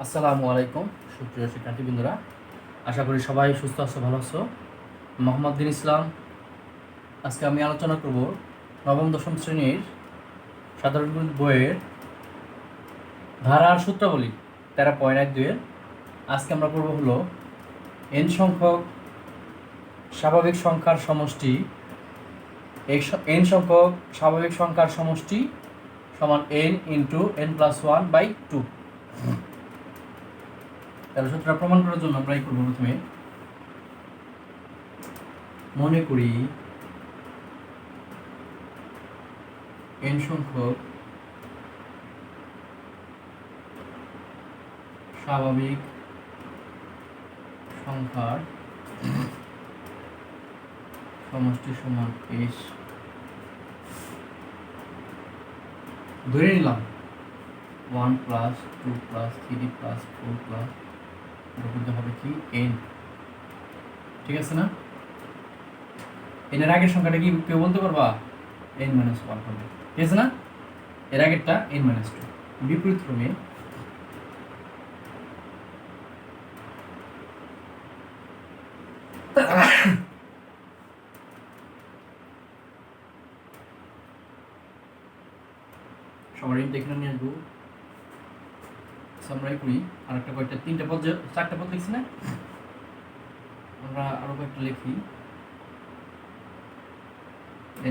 আসসালামু আলাইকুম সুপ্রিয় শিক্ষার্থীবৃন্দরা, আশা করি সবাই সুস্থ আছো, ভালো আছো। মোহাম্মদ দিন ইসলাম। আজকে আমি আলোচনা করব নবম দশম শ্রেণীর সাধারণ গণিত বইয়ের ধারার সূত্রাবলী 13.1-2-এর। আজকে আমরা করব হলো n সংখ্যক স্বাভাবিক সংখ্যার সমষ্টি, n সংখ্যক স্বাভাবিক সংখ্যার সমষ্টি সমান n ইন্টু n+1/2। তাহলে সূত্রটা প্রমাণ করার জন্য আমরা এই করব, প্রথমে মনে করি n সংখ্যক স্বাভাবিক সংখ্যার সমষ্টি সমান s। ধরে নিলাম 1 + 2 + 3 + 4 প্লাস করতে হবে কি n। ঠিক আছে না? n এর আগের সংখ্যাটা কি কেউ বলতে পারবা? n-1 হবে। ঠিক আছে না? এর আগেরটা n-2। বিপরীত ক্রমে সবার ইনটা এখানে নিয়ে আসবো। আমরাই করি আর একটা কয়েকটা 3টা পদ, 4টা পদ লিখছি না, আমরা আরো কয়েকটা লিখি।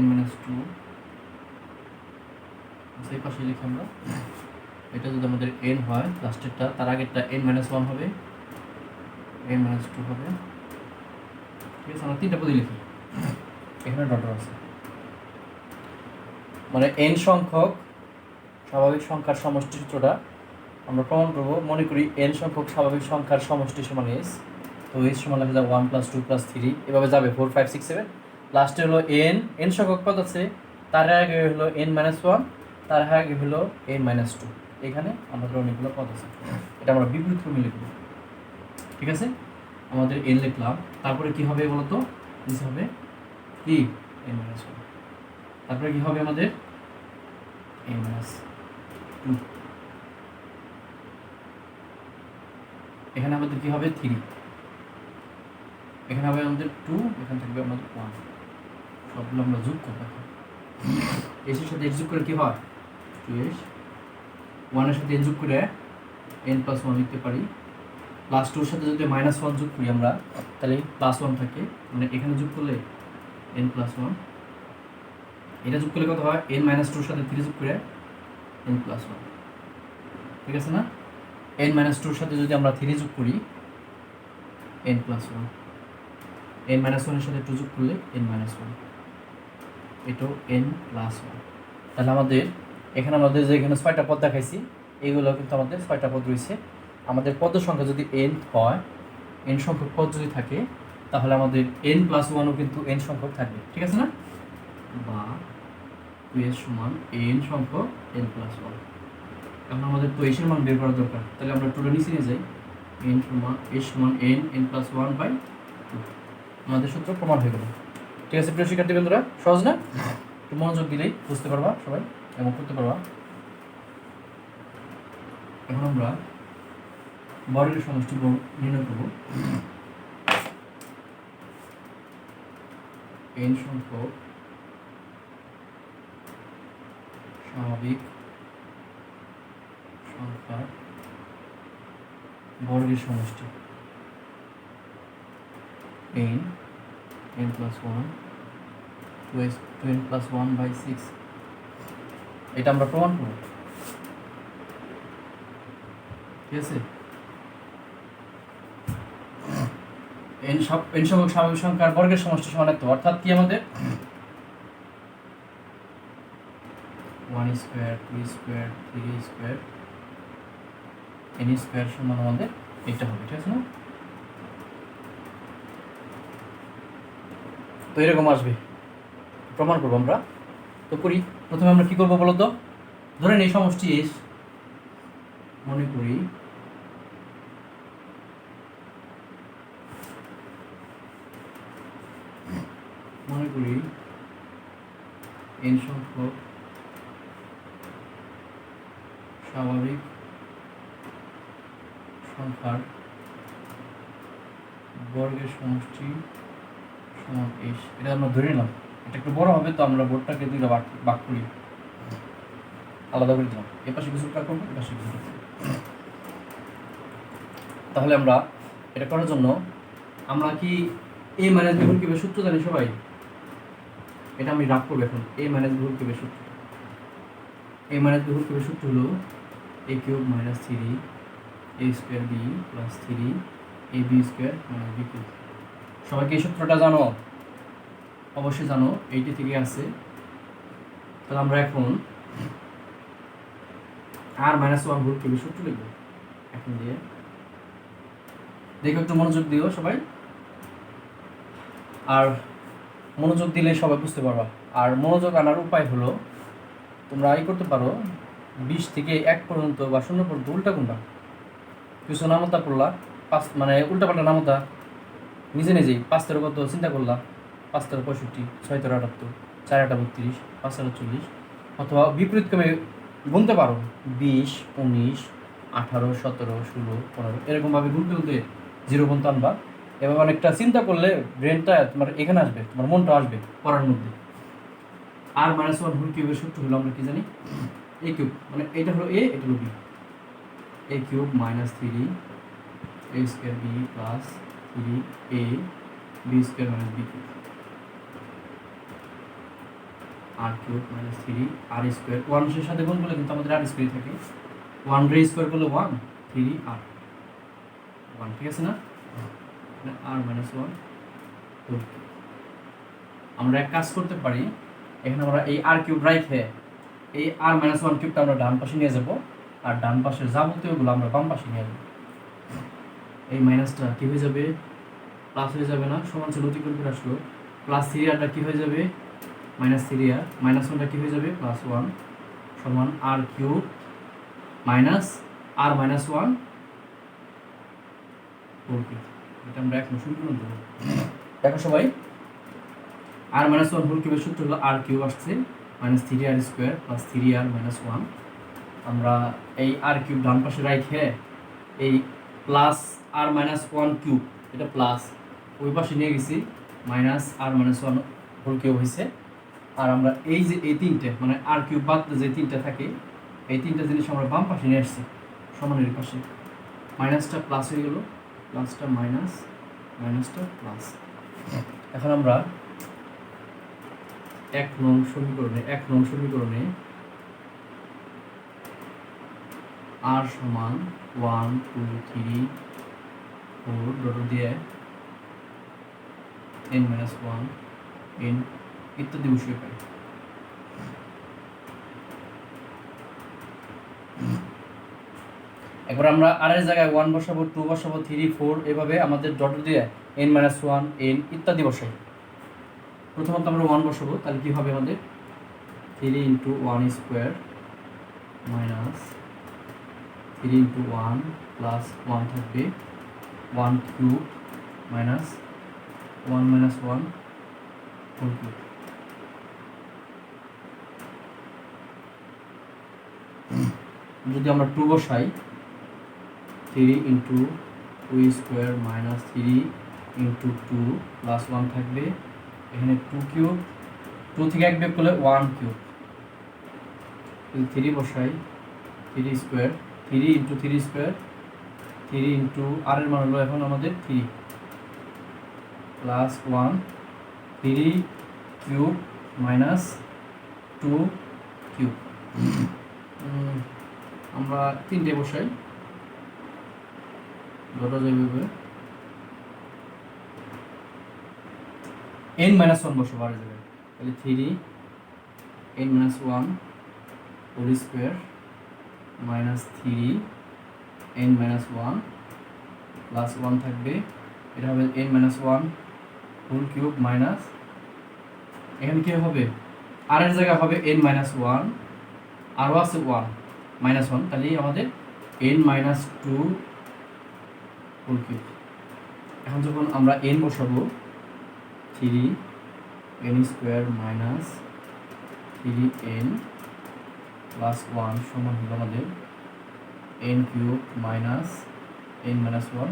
n-2 সেই পাশে লিখি আমরা। এটা যদি আমাদের n হয় লাস্টেরটা, তার আগেরটা n-1 হবে, n-2 হবে। ঠিক আছে, আমরা 3টা পদই লিখি। এখানে ডট আছে, মানে n সংখ্যক স্বাভাবিক সংখ্যার সমষ্টি সূত্রটা আমরা প্রমাণ করব। মনে করি n সংখ্যক স্বাভাবিক সংখ্যার সমষ্টি সমান s। তো s সমান লেখা যায় 1 + 2 + 3, এভাবে যাবে 4 5 6 7। লাস্টে হলো n সংখ্যক পদ আছে, তার আগে হলো n-1, তার আগে হলো n-2। এখানে আমাদের অনেকগুলো পদ আছে, এটা আমরা বিপরীত ক্রমে লিখব। ঠিক আছে, আমাদের n লিখলাম, তারপরে কি হবে বলতো? নিচে হবে কি n-1, তারপরে কি হবে আমাদের n-2। এখানে আমাদের কি হবে 3, এখানে হবে আমাদের 2, এখানে থাকবে আমাদের 1। সবগুলো আমরা যোগ করব। এর সাথে যোগ করে কি হয় 2s, 1 এর সাথে যোগ করে n+1 লিখতে পারি। +2 এর সাথে যদি -1 যোগ করি আমরা, তাহলে +1 থাকে, মানে এখানে যোগ করলে n+1, এটা যোগ করলে কত হয় n-2 এর সাথে 3 যোগ করে n+1। ঠিক আছে না? n-2 এর সাথে যদি আমরা 3 যোগ করি n+1, n-1 এর সাথে 2 যোগ করলে n-1, এটাও n+1। তাহলে আমাদের এখানে যে এখানে 6টা পদ দেখাইছি, এইগুলো কিন্তু আমাদের 6টা পদ রয়েছে। আমাদের পদ সংখ্যা যদি n হয়, n সংখ্যক পদ যদি থাকে, তাহলে আমাদের n+1ও কিন্তু n সংখ্যক থাকবে। ঠিক আছে না? বা 2s সমান n সংখ্যক n+1। এখন আমাদের তো s এর মান বের করা দরকার, তাহলে আমরা 2টা নিচে নিয়ে যাই। s সমান n+1/2। আমাদের সূত্র প্রমাণ হয়ে গেল। ঠিক আছে প্রিয় শিক্ষার্থীবৃন্দরা, সহজ না? একটু মনোযোগ দিলেই বুঝতে পারবা সবাই এবং করতে পারবা। এখন আমরা বর্গের সমষ্টি নির্ণয় করব। n সংখ্যক স্বাভাবিক সংখ্যার বর্গের সমষ্টি n+1 2n+1/6। এটা আমরা প্রমাণ করব। ঠিক আছে, n সংখ্যক স্বাভাবিক সংখ্যার বর্গের সমষ্টি সমান এত, অর্থাৎ কি আমাদের 1 square 2 square 3 square n square সমান আমাদের এটা হবে। ঠিক আছে না? তো এরকম আসবে, প্রমাণ করবো আমরা। তো করি, প্রথমে আমরা কি করবো বলো তো? ধরেন এই সমষ্টি s, মনে করি n সংখ্যক স্বাভাবিক সংখ্যার বর্গের সমষ্টি সমান h। এটা আমরা ধরে নিলাম, এটা একটু বড় হবে তো আমরা বোর্ডটাকে দুইটা ভাগ করি, আলাদা করে দিলাম, এ পাশে কিছু টাকা করবো, এ পাশে কিছু টাকা। তাহলে আমরা এটা করার জন্য আমরা কি a মাইনাস b হোল কিউবের সূত্র জানি সবাই? এটা আমি রাখ করবো এখন। a মাইনাস b হোল কিউবের সূত্র, a মাইনাস b হোল কিউবের সূত্র হলো a cube minus 3 a square b plus 3 ab square minus b cube. সবাই কি এই সূত্রটা জানো? অবশ্যই জানো, এইটি থেকে আছে। তাহলে আমরা এখন r মাইনাস 1 হোল কিউবের সূত্র লিখব এখন দিয়ে। দেখো একটু মনোযোগ দিও সবাই, আর মনোযোগ দিলে সবাই বুঝতে পারবা। আর মনোযোগ আনার উপায় হলো তোমরা করতে পারো 20 থেকে 1 পর্যন্ত বা 0 পর্যন্ত উল্টা কোনটা কিছু নামতা পড়লা, 5 মানে উল্টাপাল্টা নামতা নিজে নিজেই। 5 তেরো কত চিন্তা করলা, 5 তেরো 65, 6 তেরো 78, 4 8 32, 5 তেরো 40, অথবা বিপরীত ক্রমে গুনতে পারো 20 19 18 17 16 15 এরকমভাবে গুনতে গুনতে 0 পর্যন্ত আনবা। এবার অনেকটা চিন্তা করলে ব্রেনটা তোমার এখানে আসবে, তোমার মনটা আসবে পড়ার মধ্যে। আর মাইনাস 1 হোল কিউবের সূত্র হলো আমরা কি জানি? a কিউব, মানে এটা হলো a, এটা হলো b। a cube minus 3 a square b plus 3 a b square minus b cube, r cube minus 3 r square. 1 এর সাথে গুণ করলে কিন্তু আমাদের r স্কোয়ার থাকে, 1 রে স্কোয়ার করলে 1 3 r 1, ঠিক আছে না? r minus 1 whole cube. আমরা এক কাজ করতে পারি, এখানে আমরা এই r কিউব রাখে এই r মাইনাস 1 কিউবটা আমরা ডান পাশে নিয়ে যাব, আর ডান পাশের যাবতীয়গুলো আমরা বাম পাশে নিয়ে যাব। এই মাইনাসটা কি হয়ে যাবে? প্লাস হয়ে যাবে না? সমান ছিল অতিক্রম করে আসলো, প্লাস 3rটা কি হয়ে যাবে? মাইনাস 3r, মাইনাস 1টা কি হয়ে যাবে? প্লাস 1 সমান r cube minus r minus 1 whole cube. এটা আমরা এখন সমীকরণ দেব। দেখো সবাই, r মাইনাস 1 হোল কিউবের সূত্র হলো r কিউব আসছে minus 3r square plus 3r minus 1। আমরা এই r কিউব ডান পাশে রাখে এই প্লাস r মাইনাস 1 কিউব, এটা প্লাস ওই পাশে নিয়ে গেছি, minus r minus 1 whole cube হয়েছে। আর আমরা এই যে এই তিনটে মানে r কিউব বাদ যে তিনটা থাকে, এই তিনটা জিনিস আমরা বাম পাশে নিয়ে আসছি সমানের পাশে। মাইনাসটা প্লাস হয়ে গেল, প্লাসটা মাইনাস, মাইনাসটা প্লাস। এখন আমরা 1 নং সমীকরণে r সমান 1 2 3 4 ডট দিয়ে n মাইনাস 1 n ইত্যাদি বসিয়ে পাই। একবার আমরা r এর জায়গায় 1 বসাবো, 2 বসাবো, 3 4 এভাবে আমাদের ডট দিয়ে n মাইনাস 1 n ইত্যাদি বসাই। প্রথমত আমরা 1 বসাবো, তাহলে কি হবে আমাদের? 3 into 1 square minus 3 into 1 plus 1 থাকবে 1 cube minus 1 minus 1 whole cube. যদি আমরা 2 বসাই, 3 into 2 square minus 3 into 2 plus 1 থাকবে এখানে 2 কিউব, 2 থেকে 1 বিয়োগ করলে 1 কিউব। 3 বসাই, 3 স্কোয়ার, 3 ইন্টু 3 স্কোয়ার, 3 ইন্টু আর এর মান হলো এখন আমাদের 3 প্লাস 1 3 কিউব মাইনাস 2 কিউব। আমরা 3টে বসাই, ধরা যাবে n মাইনাস 1 বসাবো আর যাবে, তাহলে 3 n minus 1 whole square minus 3 n minus 1 plus 1 থাকবে, এটা হবে n minus 1 whole cube minus, এখানে কি হবে? আর এর জায়গায় হবে n মাইনাস 1, আরও আছে 1 মাইনাস 1, তাহলে আমাদের n মাইনাস 2 হোল কিউব। এখন যখন আমরা n বসাবো, 3 n square minus 3n plus 1 সমান হলো আমাদের n cube minus n minus one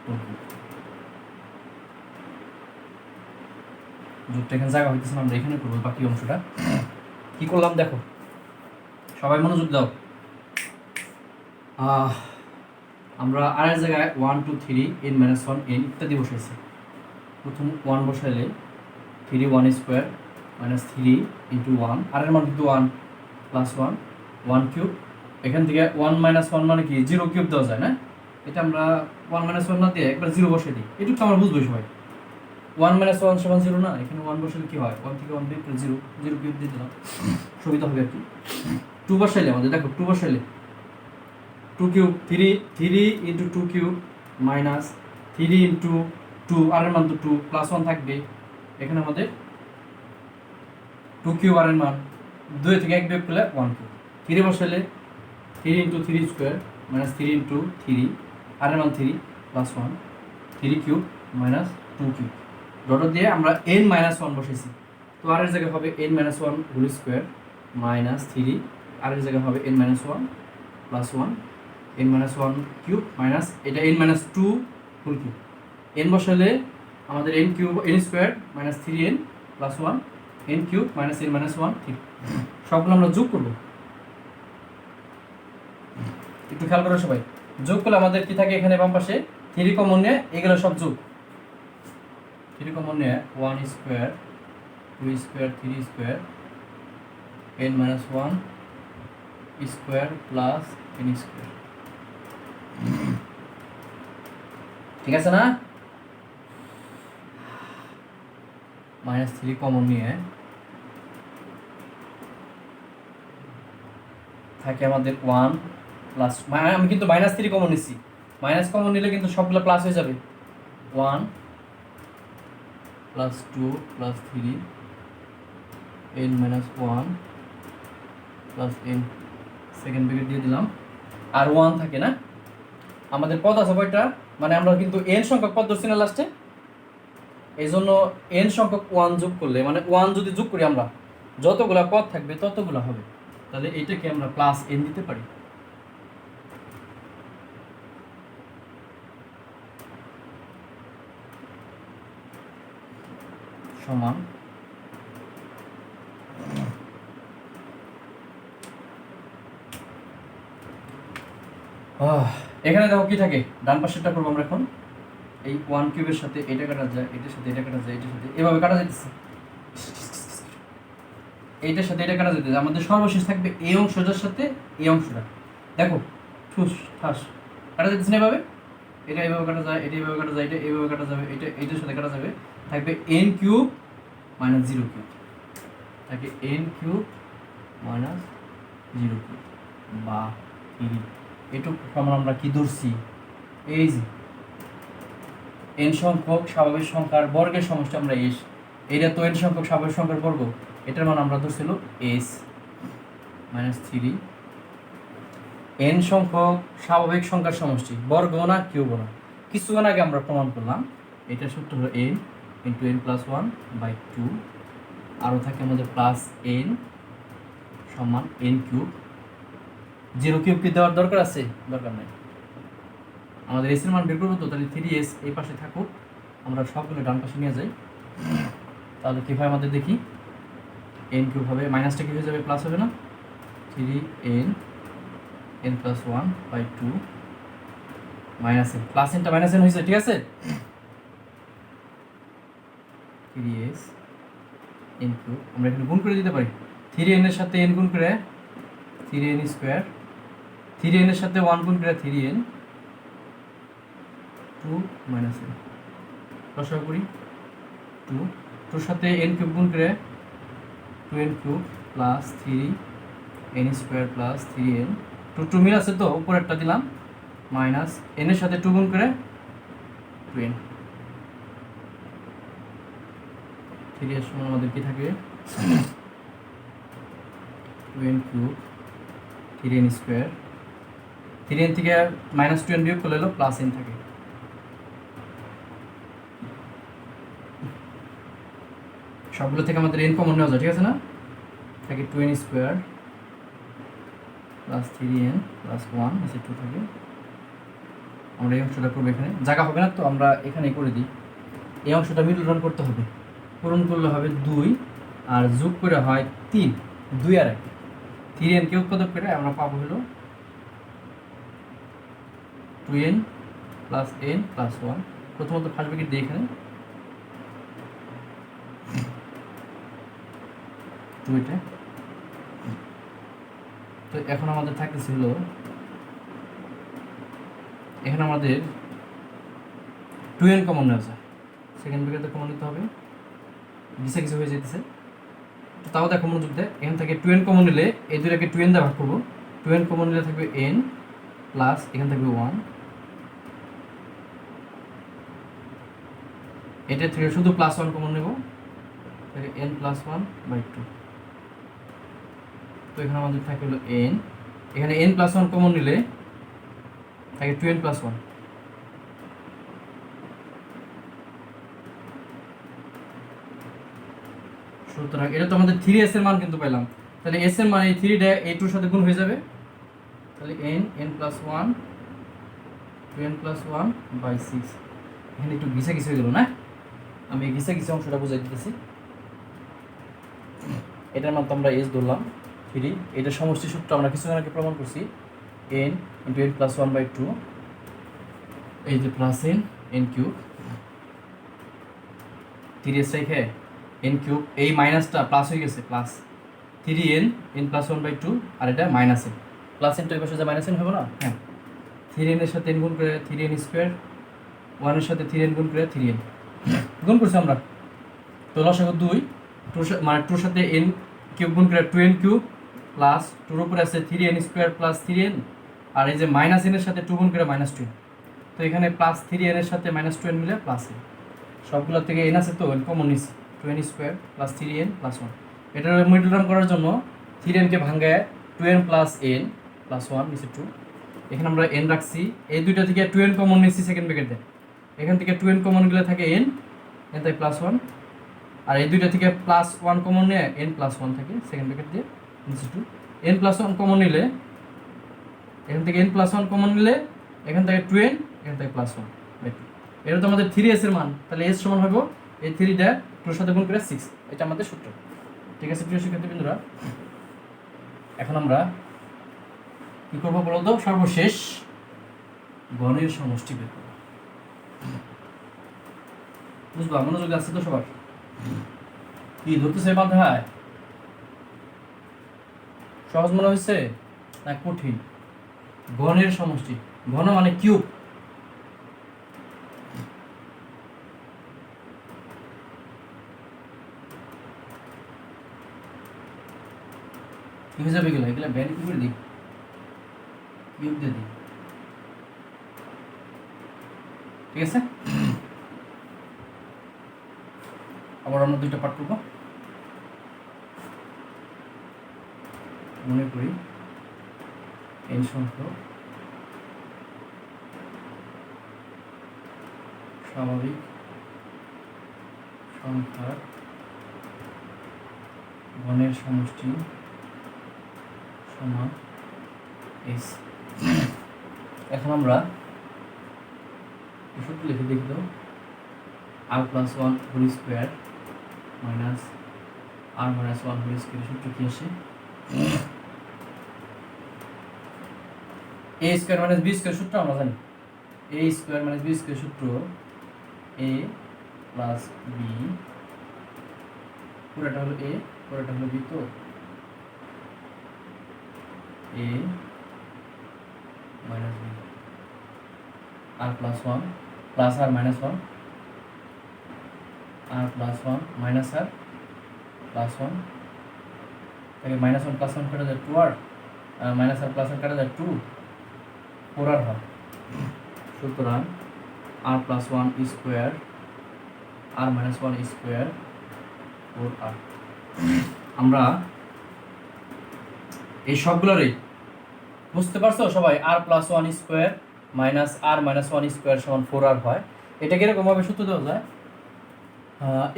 whole cube. যোগটা এখানে জায়গা হইতেছে না, আমরা এখানে করবো বাকি অংশটা। কি করলাম দেখো, সবাই মনোযোগ দাও। আমরা আর এক জায়গায় 1 2 3 n মাইনাস 1 n ইত্যাদি বসাইছি। প্রথম 1 বসাইলে 3 1 স্কোয়ার মাইনাস 3 ইন্টু 1, আর এর মান কিন্তু 1 প্লাস 1 1 কিউব। এখান থেকে 1 মাইনাস 1 মানে কি 0 কিউব দেওয়া যায় না? এটা আমরা 1 মাইনাস 1 না দিয়ে একবার 0 বসিয়ে দিই, এটুকু আমরা বুঝবো সবাই। 1 মাইনাস 1 সমান 0 না? এখানে 1 বসালে কি হয়, 1 থেকে 1 বিয়োগ করে 0 0 কিউব দিয়ে দিলাম, সুবিধা হবে আর কি। 2 বসাইলে আমাদের দেখো 2 বসাইলে 2 cube 3 into 2 cube minus 3 into 2, আর এর মান তো 2 প্লাস 1 থাকবে। এখানে আমাদের 2 কিউব আর এর মান 2 থেকে 1 বিয়োগ করলে 1 cube. 3 বসাইলে 3 into 3 square minus 3 into 3, আর এর মান 3 plus 1 3 cube minus 2 cube. Dot দিয়ে আমরা n মাইনাস 1 বসেছি, তো আর এর জায়গায় হবে n minus 1 whole square minus 3, আর এর জায়গায় হবে n minus 1 plus 1 n minus 1 cube minus এটা n minus 2 whole cube. n বসালে আমাদের n cube n square minus 3n plus 1 n cube minus n minus 1 cube. সবগুলো আমরা যোগ করবো, একটু খেয়াল করো সবাই। যোগ করলে আমাদের কি থাকে, এখানে বাম পাশে 3 কমন নিয়ে এগুলো সব যোগ। 3 কমন নিয়ে 1 square 2 square 3 square n minus 1 square plus n square. ঠিক আছে না? মাইনাস 3 কমন নিয়ে থাকে আমাদের 1 প্লাস, আমি কিন্তু মাইনাস 3 কমন নিচ্ছি, মাইনাস কমন নিলে কিন্তু সবগুলো প্লাস হয়ে যাবে। 1 plus 2 plus 3 n minus 1 plus n, second bracket দিয়ে দিলাম, আর 1 থাকে না? আমাদের পদ আছে কয়টা, মানে আমরা কিন্তু n সংখ্যক পদ ধরছি না লাস্টে, এই জন্য n সংখ্যক 1 যোগ করলে, মানে 1 যদি যোগ করি আমরা, যতগুলা পদ থাকবে ততগুলা হবে। তাহলে এইটাকে আমরা প্লাস n দিতে পারি। সমান এখানে দেখো কি থাকে, ডান পাশেরটা করবো আমরা এখন। এই 1 কিউবের সাথে এটা কাটা যায়, এটার সাথে এটা কাটা যায়, এটার সাথে এভাবে কাটা যাইতেছে, এইটার সাথে এটা কাটা যাইতেছে। আমাদের সর্বশেষ থাকবে এই অংশটার সাথে এই অংশটা, দেখো ঠুস ঠাস কাটা যাইতেছে না এভাবে, এটা এইভাবে কাটা যায়, এটা এইভাবে কাটা যায়, এটা এইভাবে কাটা যাবে, এটা এইটার সাথে কাটা যাবে। থাকবে n কিউব মাইনাস 0 কিউব, থাকে n কিউব মাইনাস 0 কিউব বা এটুকু সমান আমরা কি ধরছি, এই যে n সংখ্যক স্বাভাবিক সংখ্যার বর্গের সমষ্টি আমরা s, এটা তো n সংখ্যক স্বাভাবিক সংখ্যার বর্গ, এটার মান আমরা ধরছিল s মাইনাস 3। n সংখ্যক স্বাভাবিক সংখ্যার সমষ্টি, বর্গ না কিউব না, কিছুক্ষণ আগে আমরা প্রমাণ করলাম। এটা সূত্র হলো n ইন্টু n প্লাস 1/2, আরও থাকে আমাদের প্লাস n সমান n কিউব। 0 কিউব কি দেওয়ার দরকার আছে? দরকার নেই। আমাদের এস এর মান বের করবো তো, তাহলে 3s এই পাশে থাকুক, আমরা সবগুলো ডান পাশে নিয়ে যাই। তাহলে কী হয় আমাদের দেখি, n কিউব হবে, মাইনাসটা কী হয়ে যাবে, প্লাস হবে না? 3n n plus 1/2 minus n, plus nটা মাইনাস n হয়েছে, ঠিক আছে? 3s n কিউব আমরা এখানে গুণ করে দিতে পারি, 3n এর সাথে n গুণ করে 3n স্কোয়ার, 3n এর সাথে 1 গুণ করে 3n 2 মাইনাস n, দশা করি 2, তোর সাথে n কিউব গুণ করে 2n cube plus 3n square plus 3n, 2 মিল আছে তো উপরেরটা দিলাম, মাইনাস n এর সাথে 2 গুণ করে 2n। 3 এর সমান আমাদের কি থাকে, 2n cube 3n square, 3n থেকে মাইনাস 2n বিয়োগ করলে হলো প্লাস n থাকে। সবগুলো থেকে আমাদের n কমন নেওয়া যায়, ঠিক আছে না? থাকে 2n square plus 3n plus 1 নিচে 2 থাকে। আমরা এই অংশটা করবো, এখানে জায়গা হবে না তো আমরা এখানে করে দিই। এই অংশটা মিডল টার্ম করতে হবে, পূরণ করলে হবে 2 আর যোগ করে হয় 3, 2 আর 1 3n কে উৎপাদক করে আমরা পাবো হলো 2n প্লাস n প্লাস 1। প্রথমত ফার্স্ট ব্র্যাকেট দিই এখানে 2 এটা। তো এখন আমাদের থাকতেছে হলো এখানে আমাদের 2n কমন নেওয়া যায়, সেকেন্ড ব্র্যাকেটে কমন নিতে হবে, কিছু কিছু হয়ে যেতেছে। তো তাও দেখো মনোযোগ দেয়, এখান থেকে 2n কমন নিলে এই দুটাকে 2n দিয়ে ভাগ করবো, 2n কমন নিলে থাকবে n প্লাস এখানে থাকবে 1, এটা থেকে শুধু প্লাস 1 কমন নেব, তাহলে n প্লাস 1/2। তো এখানে আমাদের থাকে হলো n, এখানে n প্লাস 1 কমন নিলে থাকে 2n প্লাস 1। সুতরাং এটা তো আমাদের 3s এর মান কিন্তু পেলাম, তাহলে s এর মান এই 3টা এই 2 এর সাথে গুণ হয়ে যাবে, তাহলে n প্লাস 1 2n প্লাস 1/6। এখানে একটু ঘিসা ঘিসা হয়ে গেল না, আমি ঘিসা ঘিসা অংশটা বুঝাই দিতেছি। এটার মান তো আমরা s ধরলাম 3, এটা সমষ্টি সূত্র আমরা কিছুক্ষণ আগে প্রমাণ করছি, n × n প্লাস 1/2, এই যে প্লাস n কিউব 3s রেখে n কিউব, এই মাইনাসটা প্লাস হয়ে গেছে, প্লাস 3n n প্লাস 1/2 আর এটা মাইনাস n, প্লাস n তো এই পাশে যে মাইনাস n হবে না, হ্যাঁ 3n এর সাথে n গুণ করে 3n স্কোয়ার, 1 এর সাথে 3n গুণ করে 3n গুণ করছি আমরা, তো লসাগু 2, মানে 2 সাথে n কিউব গুণ করে 2n কিউব প্লাস 2 এর উপরে আছে 3n স্কোয়ার প্লাস 3n, আর এই যে মাইনাস n এর সাথে 2 গুণ করে মাইনাস 2, তো এখানে প্লাস 3n এর সাথে মাইনাস 2n মিলে প্লাস n, সবগুলো থেকে n আছে তো n কমন নিছি, 2n square plus 3n plus 1। এটার মিডল টার্ম করার জন্য 3n কে ভাঙায় 2n প্লাস n প্লাস 1 নিচে 2, এখানে আমরা n রাখছি, এই দুইটা থেকে 2n কমন নিছি সেকেন্ড ব্র্যাকেটে, এখান থেকে 2n কমন গেলে থাকে n তাই প্লাস 1, আর এই দুইটা থেকে প্লাস 1 কমন নিয়ে n প্লাস 1 থাকে সেকেন্ড ব্র্যাকেট দিয়ে নিচে 2, n প্লাস 1 কমন নিলে এখান থেকে n প্লাস 1 কমন নিলে এখান থেকে 2n এখান থেকে প্লাস 1, এটা তো আমাদের 3s এর মান, তাহলে s সমান হবে এই 3টা 2 এর সাথে গুণ করে 6, এটা আমাদের সূত্র। ঠিক আছে প্রিয় শিক্ষার্থীবৃন্দরা, এখন আমরা কি করবো বলো তো, সর্বশেষ গণের সমষ্টি বের করব, বুঝবা? মনোযোগ আছে তো সবার? কি ধরতেছে মাথায়? সহজ মনে হয়েছে না কঠিন? গণের সমষ্টি, ঘন মানে কিউব, কি হয়ে যাবে এগুলো? এগুলো ব্যান কি করে দিই, কিউব দিয়ে দিই, ঠিক আছে? আবার আমরা দুইটা পার্ট করবো, মনে করি n সংখ্যক স্বাভাবিক সংখ্যার গণের সমষ্টি সমান s। এখন আমরা সূত্র লিখে দেখব, r plus 1 whole square minus r minus 1 whole square সূত্র কি আসে? a square minus b square সূত্র আমরা জানি, a square minus b square সূত্র a প্লাস b, পুরোটা হলো a পুরোটা হলো b, তো a minus b, r plus 1 plus r minus 1, r plus 1 minus r plus 1, তাহলে মাইনাস 1 প্লাস 1 কাটা যায় 2r, মাইনাস r প্লাস 1 কাটা যায় 2, 4r হয়। সুতরাং r plus 1 square r minus 1 square 4r। আমরা এই সবগুলোরই বুঝতে পারছো সবাই? r plus 1 square minus r minus 1 square সমান 4r হয়। এটা কিরকমভাবে সূত্র দেওয়া যায়?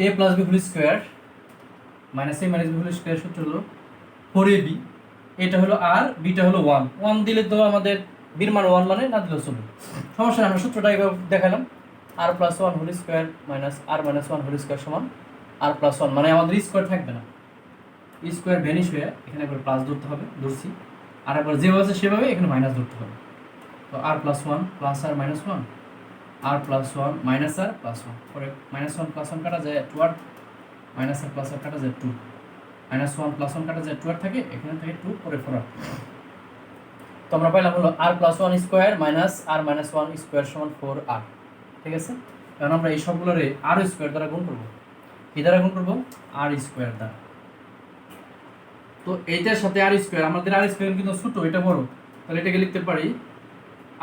a plus b whole square minus a minus b whole square সূত্র হলো 4ab এটা হলো আর, বিটা হলো 1 1 দিলে তো আমাদের বির মান 1 মানে না দিলেও চলবে, সমস্যা নেই। আমরা সূত্রটা এভাবে দেখালাম, আর প্লাস 1 হোল স্কোয়ার মাইনাস আর মাইনাস 1 হোল স্কোয়ার সমান আর প্লাস 1, মানে আমাদের স্কোয়ার থাকবে না, স্কোয়ার ভ্যানিশ হয়ে এখানে একবার প্লাস ধরতে হবে, ধরছি, আর একবার যেভাবে আছে সেভাবে এখানে মাইনাস ধরতে হবে। তো আর প্লাস 1 প্লাস আর মাইনাস 1, আর প্লাস 1 মাইনাস আর প্লাস 1, পরে মাইনাস 1 প্লাস 1 কাটা যায় 2 আর, মাইনাস আর প্লাস আর কাটা যায় 2, মাইনাস 1 প্লাস 1 কাটা যায় 2 আর থাকে, এখানে থাকে 2, পরে 4 আর। তো আমরা পাইলাম হলো আর প্লাস 1 স্কোয়ার মাইনাস আর মাইনাস 1 স্কোয়ার সমান 4 আর। ঠিক আছে, কারণ আমরা এই সবগুলোরে আর স্কোয়ার দ্বারা গুণ করবো, কি দ্বারা গুণ করবো? আর স্কোয়ার দ্বারা। তো এইটার সাথে আর স্কোয়ার, আমাদের আর স্কোয়ার কিন্তু ছোট, এটা বড়, তাহলে এটাকে লিখতে পারি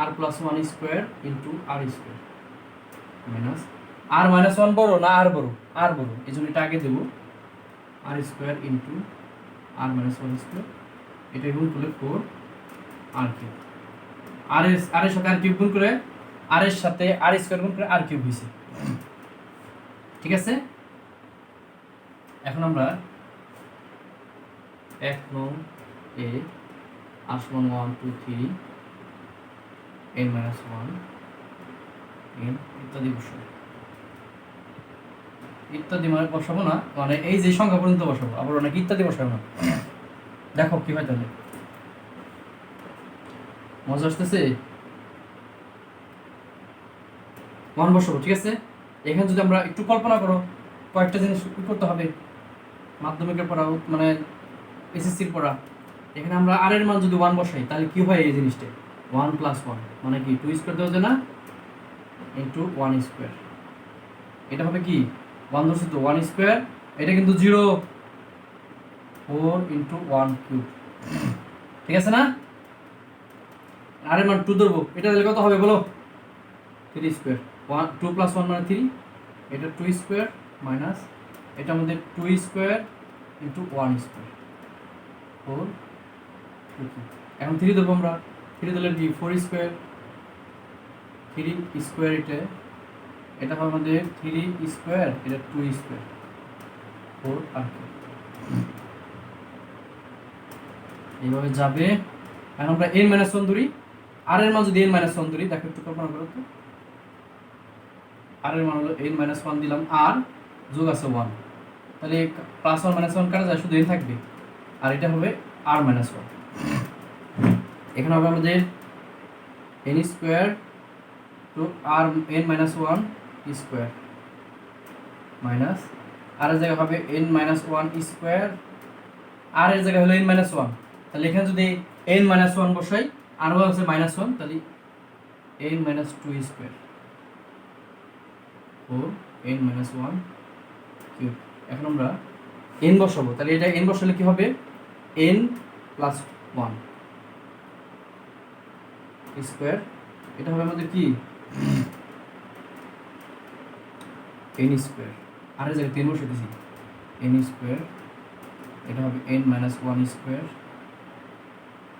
আর প্লাস 1 স্কোয়ার ইন্টু আর স্কোয়ার মাইনাস আর মাইনাস 1 বড় না আর বড়? আর বড়, এই জন্য এটা আগে দেবো, আর স্কোয়ার ইন্টু আর মাইনাস 1 স্কোয়ার, এটা গুণ করলে 4 আর কিউব, আর এর সাথে আর কিউব গুণ করে, আর এর সাথে আর স্কোয়ার গুণ করে আর কিউব হয়েছে। ঠিক আছে, এখন আমরা 1 নং এ আর সমান 1 2 3 n minus 1 n ইত্যাদি বসাবো, ইত্যাদি মানে বসাবো না, মানে এই যে সংখ্যা পর্যন্ত বসাবো, আবার অনেক ইত্যাদি বসাবো না। দেখো কি হয় তাহলে, মজা আসতেছে। 1 বসাবো, ঠিক আছে। এখানে যদি আমরা একটু কল্পনা করো, কয়েকটা জিনিস করতে হবে, মাধ্যমিকের পড়া মানে এসএসসির পড়া, এখানে আমরা আর এর মান যদি 1 বসাই তাহলে কি হয়? এই জিনিসটা 1 প্লাস 1 মানে কি 2 স্কোয়ার দেওয়া যায় না, ইন্টু 1 স্কোয়ার, এটা হবে কি 1 ধরছি তো 1 স্কোয়ার, এটা কিন্তু 0, 4 ইন্টু 1 কিউব, ঠিক আছে না? আর এর মান 2 ধরবো, এটা তাহলে কত হবে বলো? 3 স্কোয়ার, 2 প্লাস 1 মানে 3, এটা 2 স্কোয়ার মাইনাস এটা আমাদের 2 স্কোয়ার ইন্টু 1 স্কোয়ার 4, এখন 3 ধরবো আমরা, 3 ধরলে কি 4 স্কোয়ার, 3 স্কোয়ার, এটা হবে আমাদের 3 স্কোয়ার, এটা 2 স্কোয়ার 4 আর এইভাবে যাবে। এখন আমরা n মাইনাস 1 ধরি, আর এর মান যদি n মাইনাস 1 ধরি, দেখো একটু কল্পনা করো তো, আর এর মান হলো n মাইনাস 1 দিলাম, আর যোগ আছে 1, তাহলে প্লাস 1 মাইনাস 1 কাটা যায়, শুধু n থাকবে, আর এটা হবে r মাইনাস 1, এখানে হবে আমাদের n স্কোয়ার টু আর n মাইনাস 1 স্কোয়ার মাইনাস আর এর জায়গায় হবে n মাইনাস 1 স্কোয়ার, আর এর জায়গায় হলো n মাইনাস 1, তাহলে এখানে যদি n মাইনাস 1 বসাই, আর হচ্ছে মাইনাস 1, তাহলে n minus 2 square 4 n minus 1 cube. এখন আমরা n বসাবো, তাহলে এটা n বসালে কি হবে? n প্লাস 1 স্কোয়ার, এটা হবে আমাদের কি n স্কোয়ার, আর এর জায়গায় 3 বসে দিয়েছি, n স্কোয়ার, এটা হবে n minus 1 square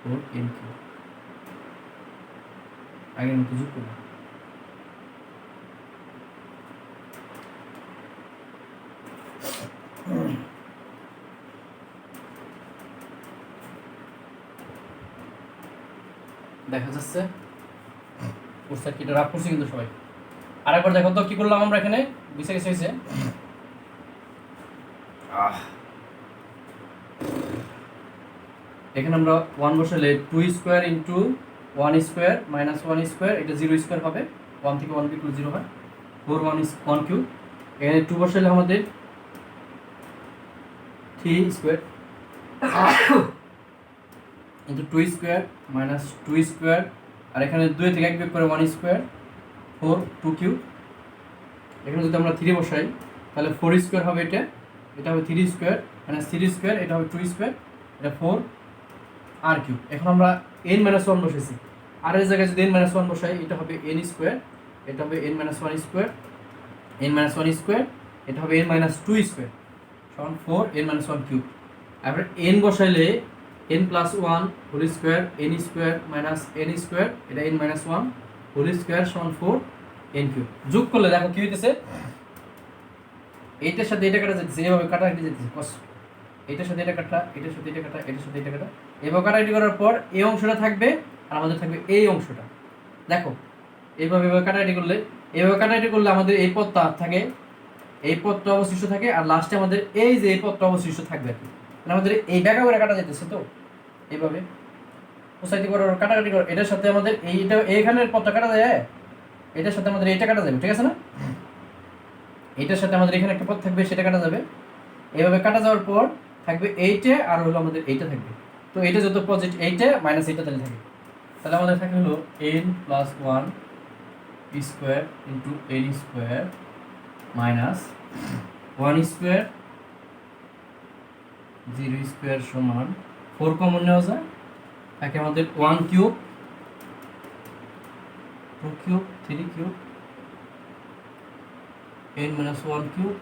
4 n cube, আগের মতো যোগ করব। দেখা যাচ্ছে পোস্টার কিটা রাফ করছি কিন্তু সবাই। আরেকবার দেখো তো কি করলাম আমরা এখানে, বিছে গেছে হয়েছে, এখানে আমরা 1 বসালে 2 square into 1 square minus 1 square, এটা 0 স্কোয়ার হবে, 1 থেকে 1 বিকল 0 হয়, 4 1 কিউব, এখানে 2 বসালে আমাদের 3 square into 2 square minus 2 square, আর এখানে 2 থেকে 1 বিয়োগ করে 1 স্কোয়ার 4 2 কিউব, এখানে যদি আমরা 3 বসাই তাহলে 4 স্কোয়ার হবে, এটা হবে 3 স্কোয়ার মাইনাস 3 স্কোয়ার, এটা হবে 2 স্কোয়ার, এটা 4 আর কিউব। এখন আমরা n মাইনাস 1 বসেছি, আর এর জায়গায় যদি n মাইনাস 1 বসাই, এটা হবে n স্কোয়ার, এটা হবে n minus 1 square, n minus 1 square, এটা হবে n মাইনাস 2 স্কোয়ার সমান 4 n মাইনাস 1 কিউব। এবার n বসাইলে n plus 1 whole square n square minus n square, এটা n মাইনাস 1 হোল স্কোয়ার সমান 4 n কিউব। যোগ করলে দেখো কি হইতেছে, এইটার সাথে এটা কাটা যাচ্ছে, এইভাবে কাটাকাটি যেতেছে, এটার সাথে এটা কাটা, এটার সাথে এটা কাটা, এটার সাথে এটা কাটা, এভাবে কাটাকাটি করার পর এই অংশটা থাকবে আর আমাদের থাকবে এই অংশটা। দেখো এইভাবে কাটাকাটি করলে, এইভাবে কাটাকাটি করলে আমাদের এই পথটা থাকে, এই পথটা অবশিষ্ট থাকে, আর লাস্টে আমাদের এই যে এই পথটা অবশিষ্ট থাকবে আর কি। মানে আমাদের এই ব্যাগা করে কাটা যেতেছে তো এইভাবে সোসাইটি করার কাটাকাটি করার, এটার সাথে আমাদের এইটা এইখানের পথটা কাটা যায়, এটার সাথে আমাদের এইটা কাটা যাবে, ঠিক আছে না? এইটার সাথে আমাদের এখানে একটা পথ থাকবে, সেটা কাটা যাবে। এইভাবে কাটা যাওয়ার পর থাকবে এইটা আর হলো আমাদের এইটা থাকবে। তো এইটা যত পজিটিভ, এইটা মাইনাস এইটা তাহলে থাকে, তাহলে আমাদের থাকে হলো n+1 square into n square minus 1 square 0 square সমান 4 কমন নেওয়া যায়, থাকে আমাদের 1 cube 2 cube 3 cube n-1 cube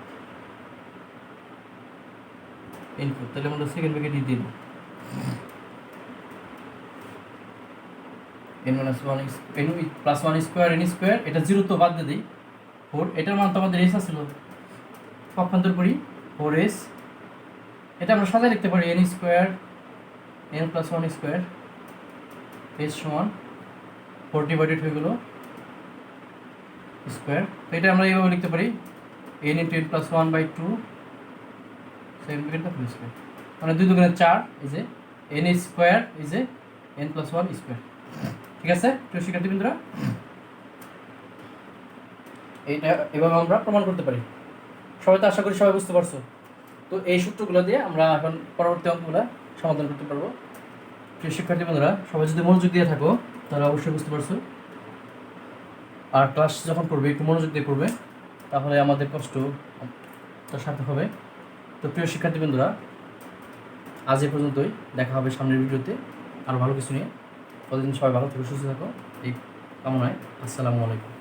n cube. তাহলে আমরা সেকেন্ড ব্র্যাকেট দিয়ে দিই n-1 স্কোয়ার n স্কোয়ার, এটা 0 তো বাদ দিয়ে দিই 4, এটার মান তো আমাদের s ছিল, পক্ষান্তর করি 4s, এটা আমরা সাজায় লিখতে পারি n square n+1 square s সমান 4 ডিভাইডেড হয়ে গেল স্কোয়ার। তো এটা আমরা এইভাবে লিখতে পারি n × n+1/2 সেকেন্ড ব্র্যাকেট ফুল স্কোয়ার, মানে 2 2 4 এই যে n স্কোয়ার এই যে n+1 স্কোয়ার। ঠিক আছে প্রিয় শিক্ষার্থীবৃন্দরা, এইটা এভাবে আমরা প্রমাণ করতে পারি। সবাই তো আশা করি সবাই বুঝতে পারছো। তো এই সূত্রগুলো দিয়ে আমরা এখন পরবর্তী অঙ্কগুলো সমাধান করতে পারবো। প্রিয় শিক্ষার্থী বন্ধুরা, সবাই যদি মনোযোগ দিয়ে থাকো তাহলে অবশ্যই বুঝতে পারছো, আর ক্লাস যখন করবে একটু মনোযোগ দিয়ে করবে, তাহলে আমাদের কষ্ট তো সার্থক হবে। তো প্রিয় শিক্ষার্থী বন্ধুরা, আজ এ পর্যন্তই, দেখা হবে সামনের ভিডিওতে আরও ভালো কিছু নিয়ে। ততদিন সবাই ভালো থাকো, সুস্থ থাকো, এই কামনায় আসসালামু আলাইকুম।